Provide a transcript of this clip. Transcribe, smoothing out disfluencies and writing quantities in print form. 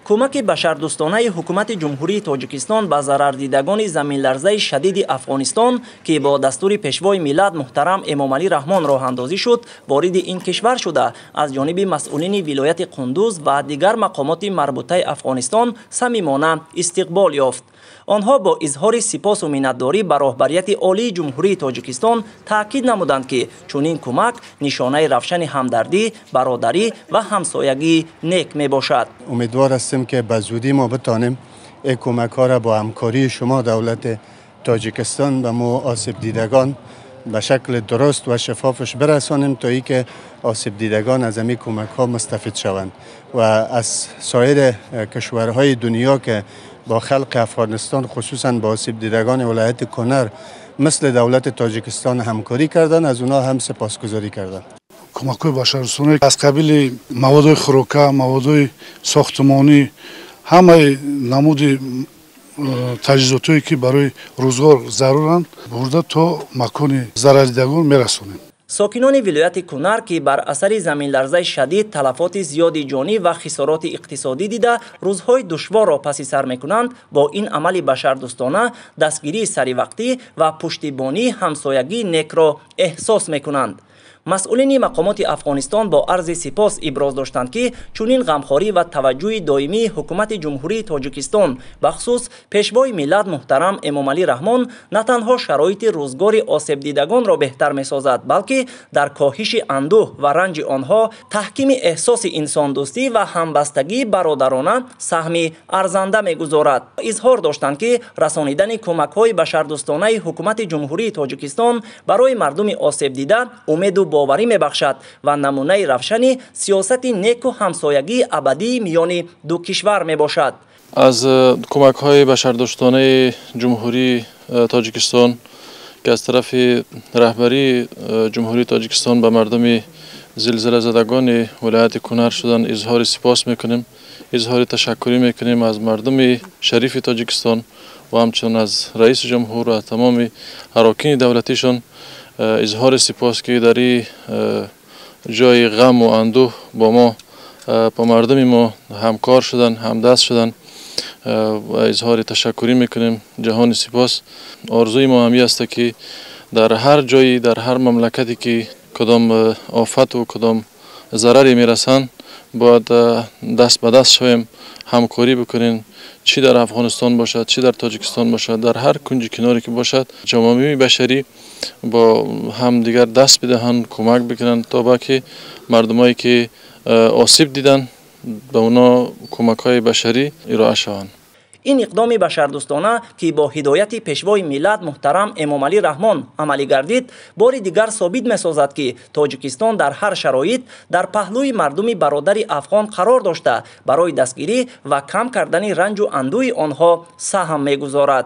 کمک بشردوستانه حکومت جمهوری تاجیکستان به ضرردیدگان زمین‌لرزه شدید افغانستان که با دستور پیشوای ملت محترم امامعلی رحمان راه اندازی شد وارد این کشور شده از جانب مسئولین ولایت قندوز و دیگر مقامات مربوطه افغانستان صمیمانه استقبال یافت. آنها با اظهار سپاس و منتداری به راهبریت عالی جمهوری تاجیکستان تاکید نمودند که چنین کمک نشانه روشن همدردی، برادری و همسایگی نیک می باشد. امیدوار هستیم که به زودی ما بتانیم این کمک ها را با همکاری شما دولت تاجیکستان به ما آسیب دیدگان به شکل درست و شفافش برسانیم تا ای که آسیب دیدگان از این کمک ها مستفید شوند و از سایر کشورهای دنیا که با خلق افغانستان خصوصا با آسیب دیدگان ولایت کنر مثل دولت تاجیکستان همکاری کردن، از اونا هم سپاسگزاری کردن. کمک‌های بشردوستانه از قبیل مواد خوراکی، مواد ساختمانی، همه نمود تجهیزاتی که برای روزگار ضرورند برده تا مکان ضرردیدگان میرسونیم. ساکنان ولایت کنر که بر اثر زمین‌لرزه شدید تلفات زیادی جانی و خسارات اقتصادی دیده روزهای دشوار را پس سر میکنند، با این عمل بشردوستانه دستگیری سری وقتی و پشتیبانی همسایگی نیک را احساس میکنند. مسئولین مقامات افغانستان با عرض سپاس ابراز داشتند که چنین غمخواری و توجه دائمی حکومت جمهوری تاجیکستان بخصوص پیشوای ملت محترم امامعلی رحمان نه تنها شرایط روزگار آسیب دیدگان را بهتر می‌سازد، بلکه در کاهش اندوه و رنج آنها تحکیم احساس انسان دوستی و همبستگی برادرانه سهمی ارزنده می‌گذارد. اظهار داشتند که رسانیدن کمک‌های بشردوستانه حکومت جمهوری تاجیکستان برای مردم آسیب دیده امید و باوری میبخشد و نمونه روشن سیاست نیک و همسایگی ابدی میان دو کشور میباشد. از کمک های بشردوستانه جمهوری تاجیکستان که از طرف رهبری جمهوری تاجیکستان به مردم زلزله زدگان ولایت کنر شدن اظهار سپاس میکنیم، اظهار تشکری میکنیم از مردم شریف تاجیکستان و همچنین از رئیس جمهور و تمام اراکین دولتیشان اظهار سپاس که در جای غم و اندوه با مردم ما همکار شدن، همدست شدن و اظهار تشکری میکنیم. جهان سپاس. آرزوی ما همی است که در هر جایی، در هر مملکتی که کدام آفت و کدام ضرری میرسند باید دست به دست شویم، همکاری بکنیم، چی در افغانستان باشد، چی در تاجیکستان باشد، در هر کنج کناری که باشد جامعه بشری با هم دیگر دست بدهند، کمک بکنند تا با که مردمایی که آسیب دیدن به اونا کمک‌های بشری ارائه شوند. این اقدام بشردوستانه که با هدایت پیشوای ملت محترم امامعلی رحمان عملی گردید بار دیگر ثابت می‌سازد که تاجیکستان در هر شرایط در پهلوی مردم برادر افغان قرار داشته برای دستگیری و کم کردن رنج و اندوه آنها سهم می‌گذارد.